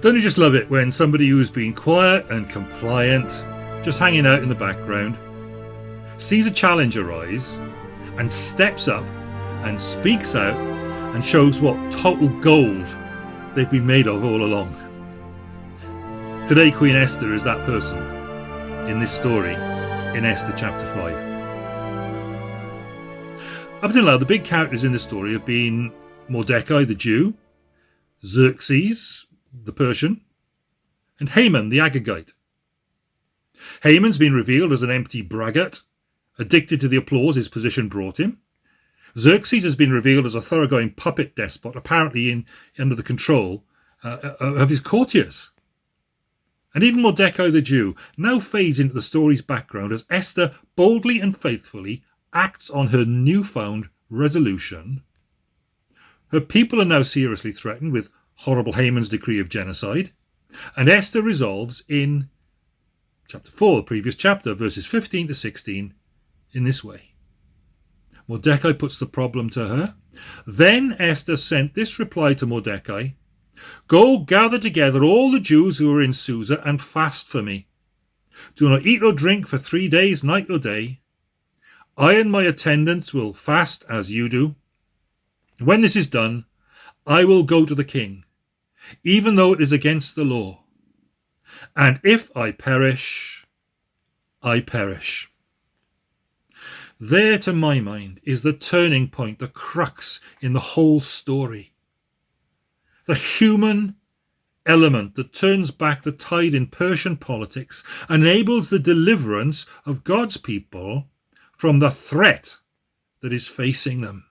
Don't you just love it when somebody who's been quiet and compliant, just hanging out in the background, sees a challenge arise and steps up and speaks out and shows what total gold they've been made of all along? Today, Queen Esther is that person in this story in Esther chapter 5. Up until now, the big characters in the story have been Mordecai the Jew, Xerxes the Persian, and Haman the Agagite. Haman's been revealed as an empty braggart, addicted to the applause his position brought him. Xerxes has been revealed as a thoroughgoing puppet despot, apparently under the control of his courtiers. And even Mordecai the Jew now fades into the story's background as Esther boldly and faithfully acts on her newfound resolution. Her people are now seriously threatened with horrible Haman's decree of genocide, and Esther resolves in chapter 4, the previous chapter, verses 15 to 16, in this way. Mordecai puts the problem to her. Then Esther sent this reply to Mordecai: "Go gather together all the Jews who are in Susa and fast for me. Do not eat or drink for 3 days, night or day. I and my attendants will fast as you do. When this is done, I will go to the king, even though it is against the law. And if I perish, I perish." There, to my mind, is the turning point, the crux in the whole story. The human element that turns back the tide in Persian politics enables the deliverance of God's people from the threat that is facing them.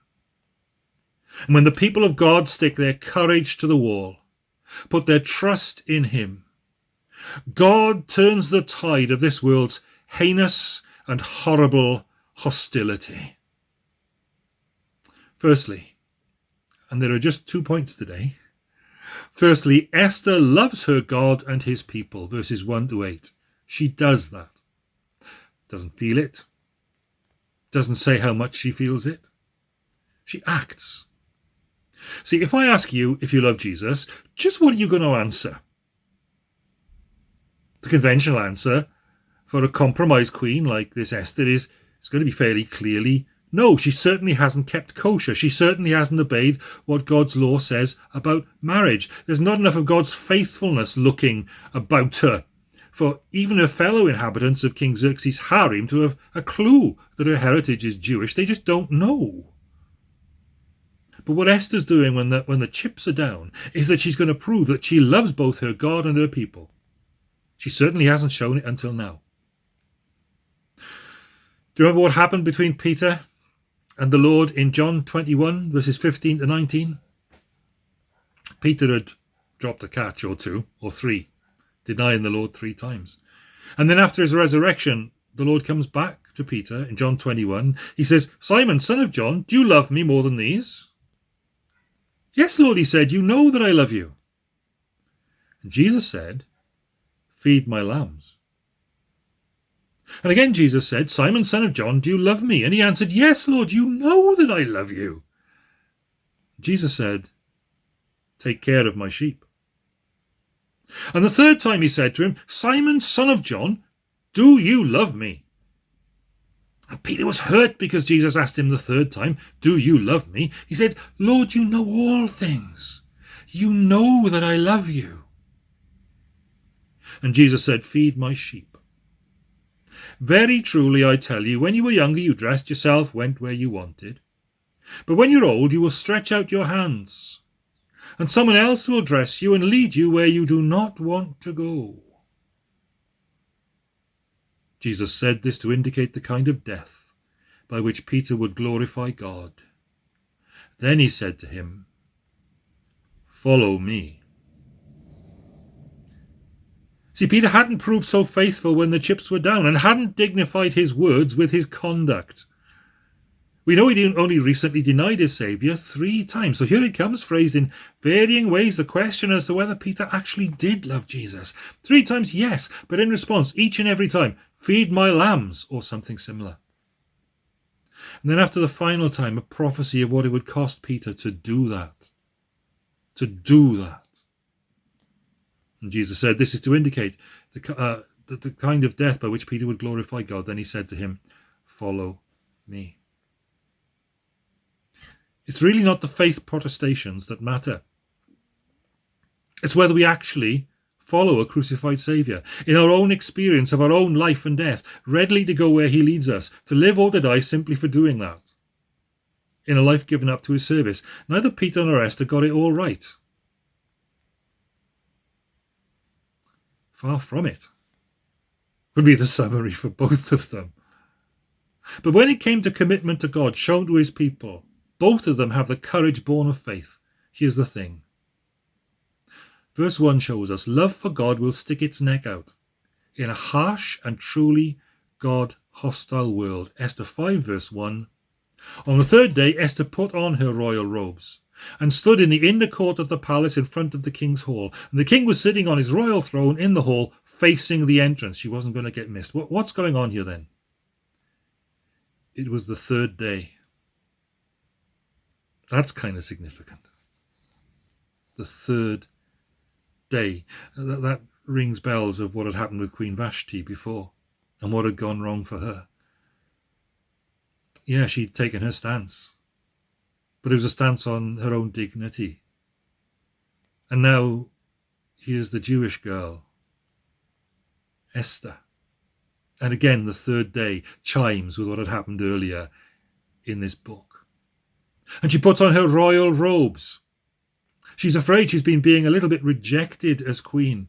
And when the people of God stick their courage to the wall, put their trust in him, God turns the tide of this world's heinous and horrible hostility. Firstly, and there are just 2 points today. Firstly, Esther loves her God and his people, verses 1 to 8. She does that. Doesn't feel it. Doesn't say how much she feels it. She acts. See, if I ask you if you love Jesus, just what are you going to answer? The conventional answer for a compromised queen like this Esther is going to be fairly clearly no. She certainly hasn't kept kosher. She certainly hasn't obeyed what God's law says about marriage. There's not enough of God's faithfulness looking about her for even her fellow inhabitants of King Xerxes' harem to have a clue that her heritage is Jewish. They just don't know. But what Esther's doing when the chips are down is that she's going to prove that she loves both her God and her people. She certainly hasn't shown it until now. Do you remember what happened between Peter and the Lord in John 21, verses 15 to 19? Peter had dropped a catch or 2 or 3, denying the Lord 3 times. And then after his resurrection, the Lord comes back to Peter in John 21. He says, "Simon, son of John, do you love me more than these?" "Yes, Lord," he said, "you know that I love you." And Jesus said, "Feed my lambs." And again Jesus said, "Simon, son of John, do you love me?" And he answered, "Yes, Lord, you know that I love you." Jesus said, "Take care of my sheep." And the third time he said to him, "Simon, son of John, do you love me?" And Peter was hurt because Jesus asked him the third time, "Do you love me?" He said, "Lord, you know all things. You know that I love you." And Jesus said, "Feed my sheep. Very truly I tell you, when you were younger you dressed yourself, went where you wanted. But when you're old you will stretch out your hands, and someone else will dress you and lead you where you do not want to go." Jesus said this to indicate the kind of death by which Peter would glorify God. Then he said to him, "Follow me." See, Peter hadn't proved so faithful when the chips were down and hadn't dignified his words with his conduct. We know he only recently denied his Saviour 3 times. So here it comes, phrased in varying ways, the question as to whether Peter actually did love Jesus. 3 times, yes, but in response, each and every time, "Feed my lambs," or something similar. And then after the final time, a prophecy of what it would cost Peter to do that. To do that. And Jesus said, this is to indicate the kind of death by which Peter would glorify God. Then he said to him, follow me. It's really not the faith protestations that matter. It's whether we actually follow a crucified Saviour, in our own experience of our own life and death, readily to go where he leads us, to live or to die simply for doing that. In a life given up to his service. Neither Peter nor Esther got it all right. Far from it. Would be the summary for both of them. But when it came to commitment to God shown to his people, both of them have the courage born of faith. Here's the thing. Verse 1 shows us love for God will stick its neck out in a harsh and truly God-hostile world. Esther 5 verse 1. On the third day, Esther put on her royal robes and stood in the inner court of the palace in front of the king's hall. And the king was sitting on his royal throne in the hall facing the entrance. She wasn't going to get missed. What's going on here then? It was the third day. That's kind of significant. The third day. That rings bells of what had happened with Queen Vashti before and what had gone wrong for her. Yeah, she'd taken her stance, but it was a stance on her own dignity. And now here's the Jewish girl, Esther. And again, the third day chimes with what had happened earlier in this book. And she puts on her royal robes. She's afraid she's been being a little bit rejected as queen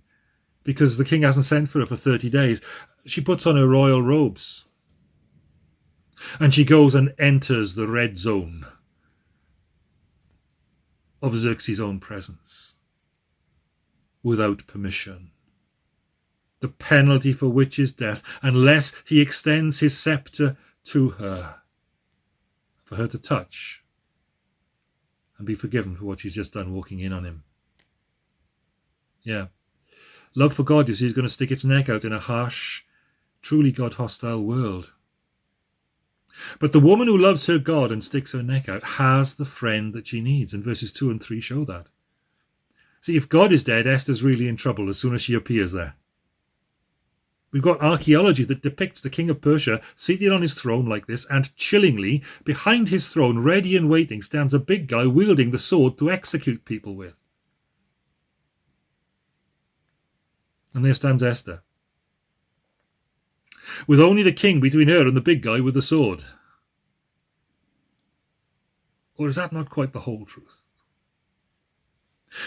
because the king hasn't sent for her for 30 days. She puts on her royal robes. And she goes and enters the red zone of Xerxes' own presence without permission. The penalty for which is death, unless he extends his scepter to her, for her to touch and be forgiven for what she's just done walking in on him. Yeah. Love for God, you see, is going to stick its neck out in a harsh, truly God-hostile world. But the woman who loves her God and sticks her neck out has the friend that she needs, and verses 2 and 3 show that. See, if God is dead, Esther's really in trouble as soon as she appears there. We've got archaeology that depicts the king of Persia seated on his throne like this, and chillingly, behind his throne, ready and waiting, stands a big guy wielding the sword to execute people with. And there stands Esther, with only the king between her and the big guy with the sword. Or is that not quite the whole truth?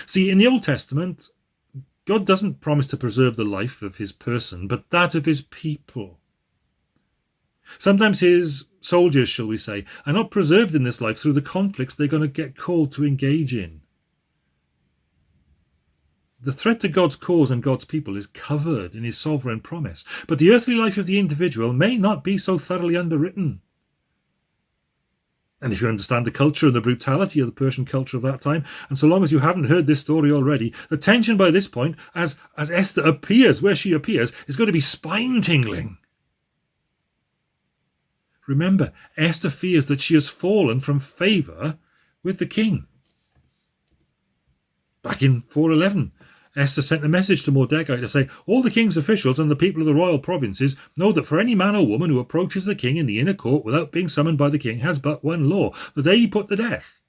See, in the Old Testament, God doesn't promise to preserve the life of his person, but that of his people. Sometimes his soldiers, shall we say, are not preserved in this life through the conflicts they're going to get called to engage in. The threat to God's cause and God's people is covered in his sovereign promise, but the earthly life of the individual may not be so thoroughly underwritten. And if you understand the culture and the brutality of the Persian culture of that time, and so long as you haven't heard this story already, the tension by this point, as Esther appears where she appears, is going to be spine-tingling. Remember, Esther fears that she has fallen from favour with the king. Back in 4:11, Esther sent a message to Mordecai to say, all the king's officials and the people of the royal provinces know that for any man or woman who approaches the king in the inner court without being summoned by the king has but one law, the day he put to death,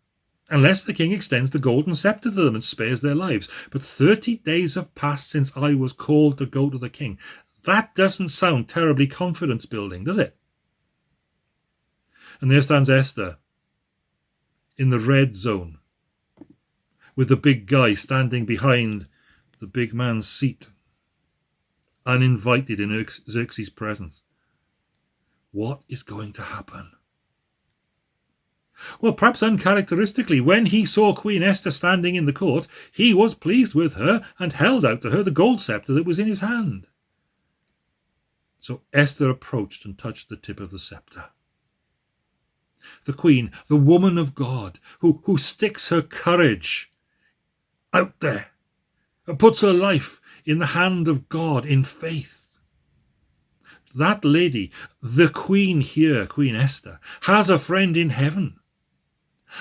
unless the king extends the golden scepter to them and spares their lives. But 30 days have passed since I was called to go to the king. That doesn't sound terribly confidence building, does it? And there stands Esther in the red zone, with the big guy standing behind the big man's seat, uninvited in Xerxes' presence. What is going to happen? Well, perhaps uncharacteristically, when he saw Queen Esther standing in the court, he was pleased with her and held out to her the gold scepter that was in his hand. So Esther approached and touched the tip of the scepter. The queen, the woman of God, who sticks her courage out there and puts her life in the hand of God in faith. That lady, the queen here, Queen Esther, has a friend in heaven.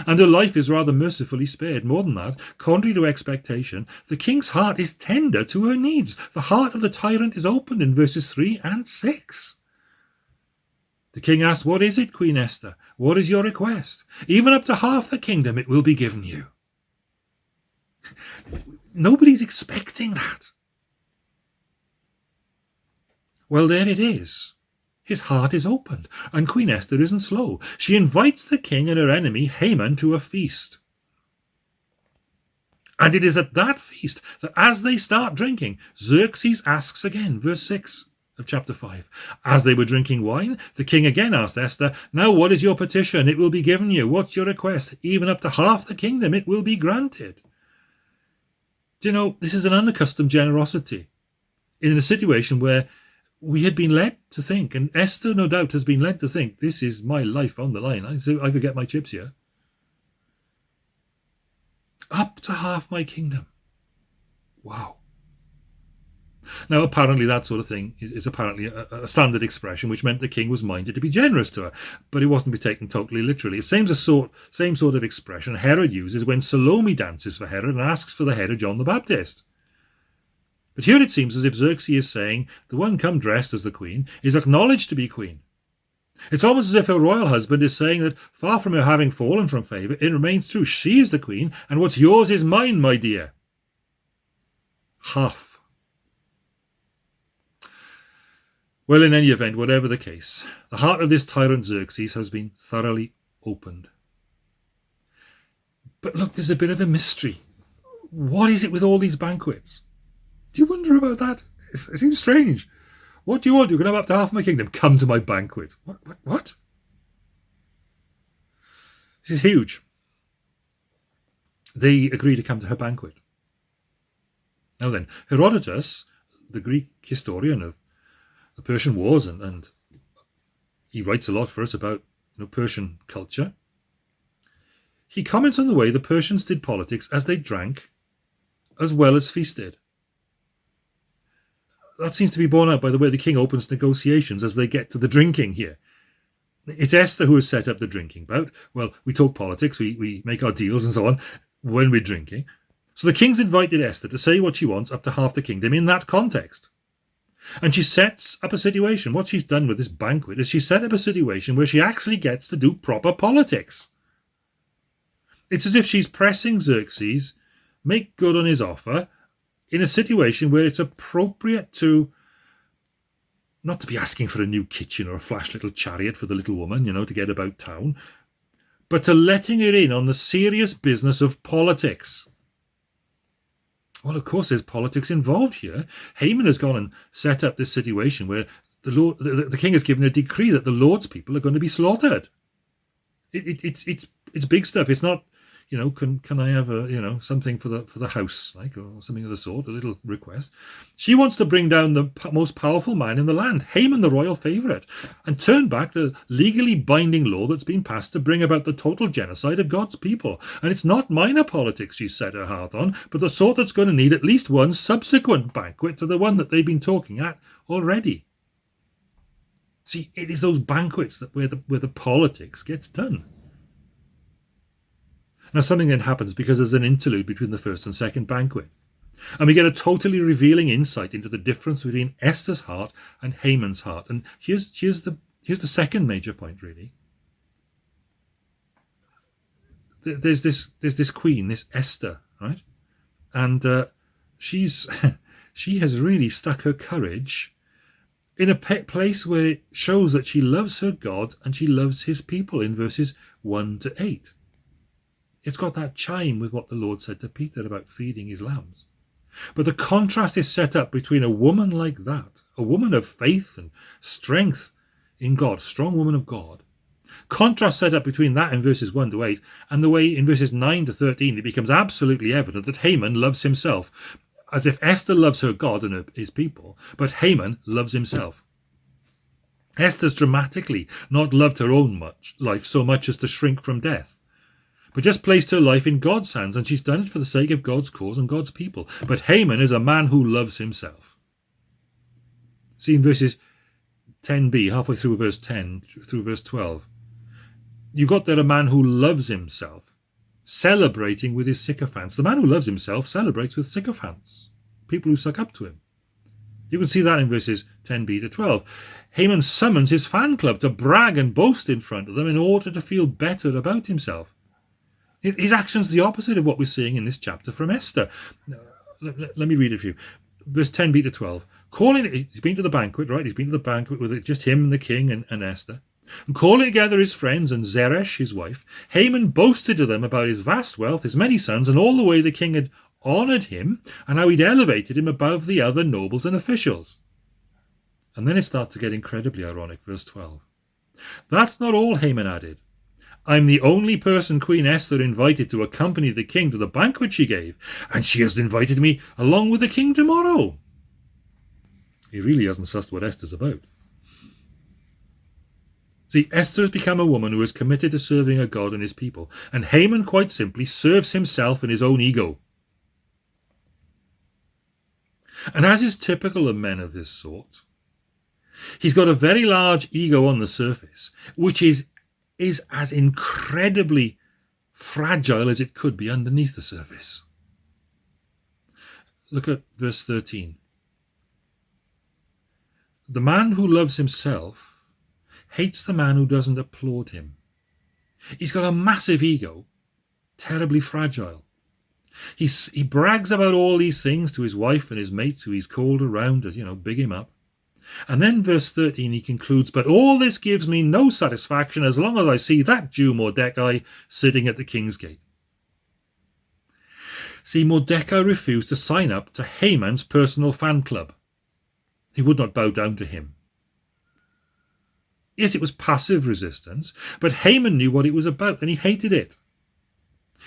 and her life is rather mercifully spared. More than that, contrary to expectation, the king's heart is tender to her needs. The heart of the tyrant is opened in verses 3 and 6. The king asked, "What is it, Queen Esther? What is your request? Even up to half the kingdom it will be given you." Nobody's expecting that. Well, there it is. His heart is opened, and Queen Esther isn't slow. She invites the king and her enemy Haman to a feast. And it is at that feast that as they start drinking, Xerxes asks again, verse 6 of chapter 5. As they were drinking wine, the king again asked Esther, "Now what is your petition? It will be given you. What's your request? Even up to half the kingdom it will be granted." Do you know, this is an unaccustomed generosity in a situation where we had been led to think, and Esther no doubt has been led to think, this is my life on the line. I could get my chips here. Up to half my kingdom. Wow. Now, apparently that sort of thing is apparently a standard expression, which meant the king was minded to be generous to her, but it wasn't to be taken totally literally. The same sort of expression Herod uses when Salome dances for Herod and asks for the head of John the Baptist. But here it seems as if Xerxes is saying the one come dressed as the queen is acknowledged to be queen. It's almost as if her royal husband is saying that far from her having fallen from favour, it remains true. She is the queen, and what's yours is mine, my dear. Half. Well, in any event, whatever the case, the heart of this tyrant Xerxes has been thoroughly opened. But look, there's a bit of a mystery. What is it with all these banquets? Do you wonder about that? It seems strange. What do you want? You can have up to half my kingdom. Come to my banquet. What? This is huge. They agree to come to her banquet. Now then, Herodotus, the Greek historian of the Persian Wars, and he writes a lot for us about Persian culture. He comments on the way the Persians did politics as they drank as well as feasted. That seems to be borne out by the way the king opens negotiations as they get to the drinking here. It's Esther who has set up the drinking bout. Well, we talk politics, we make our deals and so on when we're drinking. So the king's invited Esther to say what she wants up to half the kingdom in that context. And she sets up a situation. What she's done with this banquet is she set up a situation where she actually gets to do proper politics. It's as if she's pressing Xerxes make good on his offer in a situation where it's appropriate to not to be asking for a new kitchen or a flash little chariot for the little woman, to get about town, but to letting her in on the serious business of politics. Well, of course, there's politics involved here. Haman has gone and set up this situation where the king has given a decree that the Lord's people are going to be slaughtered. It's big stuff. It's not, can I have something for the house, or something of the sort, a little request. She wants to bring down the most powerful man in the land, Haman, the royal favourite, and turn back the legally binding law that's been passed to bring about the total genocide of God's people. And it's not minor politics she's set her heart on, but the sort that's going to need at least one subsequent banquet to the one that they've been talking at already. See, it is those banquets where the politics gets done. Now, something then happens because there's an interlude between the first and second banquet. And we get a totally revealing insight into the difference between Esther's heart and Haman's heart. And here's the second major point, really. There's this queen, this Esther, right? And she has really stuck her courage in a place where it shows that she loves her God and she loves his people in verses 1 to 8. It's got that chime with what the Lord said to Peter about feeding his lambs. But the contrast is set up between a woman like that, a woman of faith and strength in God, strong woman of God. Contrast set up between that in verses 1 to 8 and the way in verses 9 to 13 it becomes absolutely evident that Haman loves himself, as if Esther loves her God and his people, but Haman loves himself. Esther's dramatically not loved her own life so much as to shrink from death, but just placed her life in God's hands, and she's done it for the sake of God's cause and God's people. But Haman is a man who loves himself. See in verses 10b, halfway through verse 10 through verse 12. You got there a man who loves himself, celebrating with his sycophants. The man who loves himself celebrates with sycophants, people who suck up to him. You can see that in verses 10b to 12. Haman summons his fan club to brag and boast in front of them in order to feel better about himself. His action's the opposite of what we're seeing in this chapter from Esther. Let me read it for you. Verse 10b to 12. He's been to the banquet, right? He's been to the banquet with just him and the king and Esther. And calling together his friends and Zeresh, his wife, Haman boasted to them about his vast wealth, his many sons, and all the way the king had honoured him, and how he'd elevated him above the other nobles and officials. And then it starts to get incredibly ironic, verse 12. That's not all, Haman added. I'm the only person Queen Esther invited to accompany the king to the banquet she gave, and she has invited me along with the king tomorrow. He really hasn't sussed what Esther's about. See, Esther has become a woman who is committed to serving her God and his people, and Haman quite simply serves himself and his own ego. And as is typical of men of this sort, he's got a very large ego on the surface, which is as incredibly fragile as it could be underneath the surface. Look at verse 13. The man who loves himself hates the man who doesn't applaud him. He's got a massive ego, terribly fragile. He brags about all these things to his wife and his mates who he's called around to, big him up. And then verse 13 he concludes, but all this gives me no satisfaction as long as I see that Jew Mordecai sitting at the king's gate. See, Mordecai refused to sign up to Haman's personal fan club. He would not bow down to him. Yes, it was passive resistance, but Haman knew what it was about and he hated it.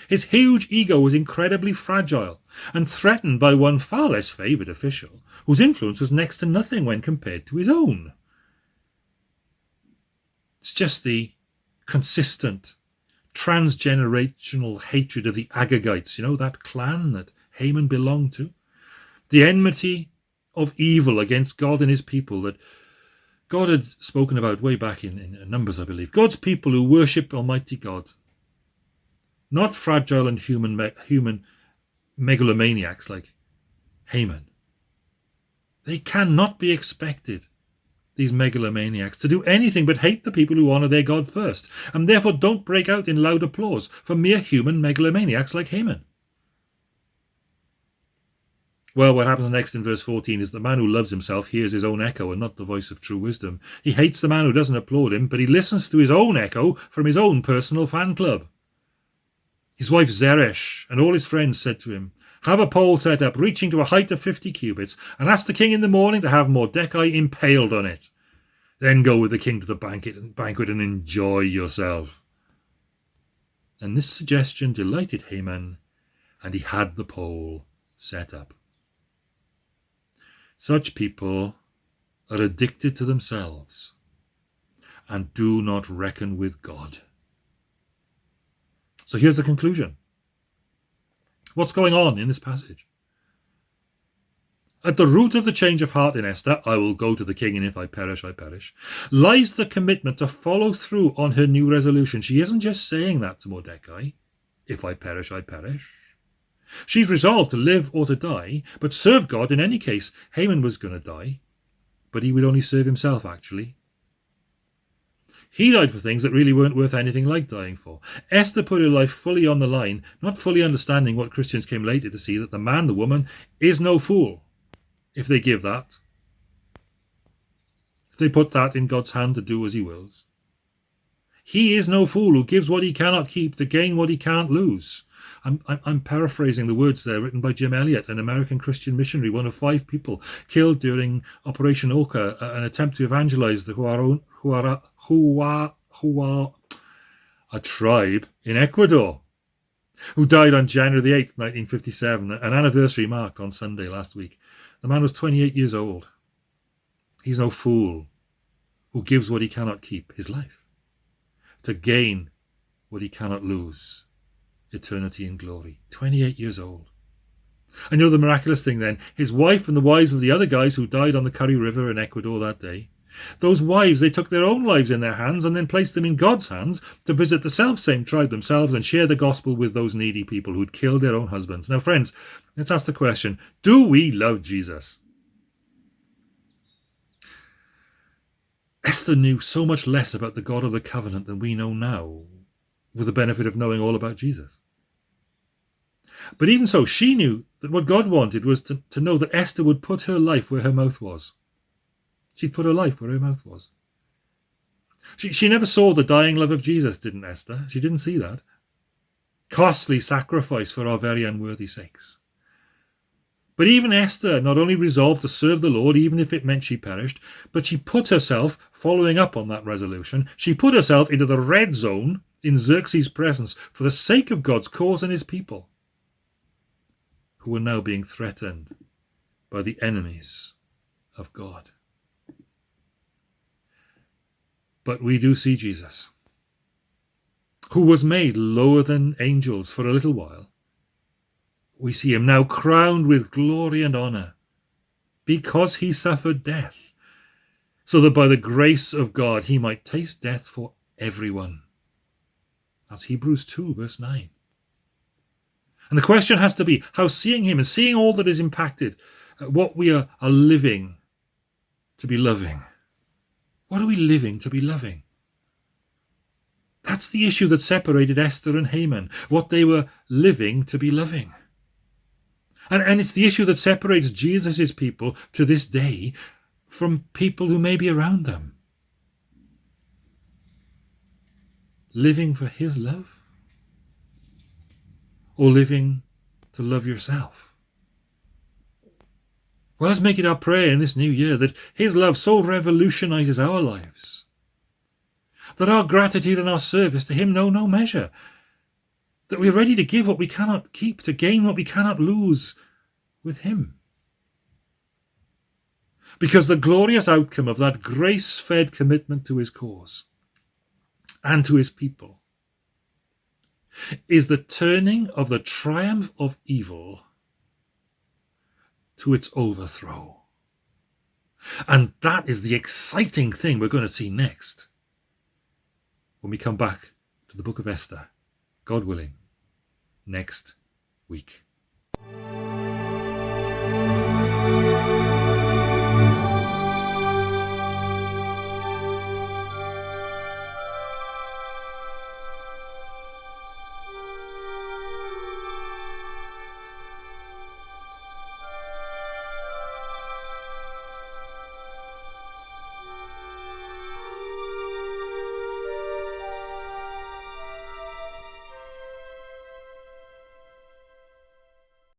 His huge ego was incredibly fragile and threatened by one far less favoured official, whose influence was next to nothing when compared to his own. It's just the consistent, transgenerational hatred of the Agagites, that clan that Haman belonged to. The enmity of evil against God and his people that God had spoken about way back in Numbers, I believe. God's people who worship Almighty God. Not fragile and human megalomaniacs like Haman. They cannot be expected, these megalomaniacs, to do anything but hate the people who honour their God first, and therefore don't break out in loud applause for mere human megalomaniacs like Haman. Well, what happens next in verse 14 is the man who loves himself hears his own echo and not the voice of true wisdom. He hates the man who doesn't applaud him, but he listens to his own echo from his own personal fan club. His wife Zeresh and all his friends said to him, have a pole set up reaching to a height of 50 cubits and ask the king in the morning to have Mordecai impaled on it. Then go with the king to the banquet and enjoy yourself. And this suggestion delighted Haman, and he had the pole set up. Such people are addicted to themselves and do not reckon with God. So here's the conclusion. What's going on in this passage? At the root of the change of heart in Esther, I will go to the king, and if I perish, I perish, lies the commitment to follow through on her new resolution. She isn't just saying that to Mordecai, if I perish, I perish. She's resolved to live or to die, but serve God in any case. Haman was going to die, but he would only serve himself, actually. He died for things that really weren't worth anything like dying for. Esther put her life fully on the line, not fully understanding what Christians came later to see, that the man, the woman, is no fool. If they give that, if they put that in God's hand to do as he wills. He is no fool who gives what he cannot keep to gain what he can't lose. I'm paraphrasing the words there written by Jim Elliot, an American Christian missionary, one of 5 people killed during Operation Oka, an attempt to evangelize the Hua a tribe in Ecuador, who died on January the 8th, 1957, an anniversary marked on Sunday last week. The man was 28 years old. He's no fool who gives what he cannot keep, his life, to gain what he cannot lose, eternity and glory. 28 years old. And the miraculous thing then, his wife and the wives of the other guys who died on the Curry River in Ecuador that day, Those wives, they took their own lives in their hands and then placed them in God's hands to visit the self-same tribe themselves and share the gospel with those needy people who'd killed their own husbands. Now, friends, let's ask the question, do we love Jesus? Esther knew so much less about the God of the covenant than we know now, with the benefit of knowing all about Jesus. But even so, she knew that what God wanted was to know that Esther would put her life where her mouth was. She'd put her life where her mouth was. She never saw the dying love of Jesus, didn't Esther? She didn't see that. Costly sacrifice for our very unworthy sakes. But even Esther not only resolved to serve the Lord, even if it meant she perished, but she put herself, following up on that resolution, she put herself into the red zone in Xerxes' presence for the sake of God's cause and his people, who were now being threatened by the enemies of God. But we do see Jesus, who was made lower than angels for a little while. We see him now crowned with glory and honor because he suffered death, so that by the grace of God he might taste death for everyone. That's Hebrews 2 verse 9. And the question has to be, how seeing him and seeing all that is impacted, what we are living to be loving. What are we living to be loving? That's the issue that separated Esther and Haman, what they were living to be loving. And it's the issue that separates Jesus' people to this day from people who may be around them. Living for his love? Or living to love yourself? Well, let's make it our prayer in this new year that his love so revolutionizes our lives, that our gratitude and our service to him know no measure, that we're ready to give what we cannot keep, to gain what we cannot lose with him. Because the glorious outcome of that grace-fed commitment to his cause and to his people is the turning of the triumph of evil to its overthrow. And that is the exciting thing we're going to see next when we come back to the book of Esther, God willing, next week.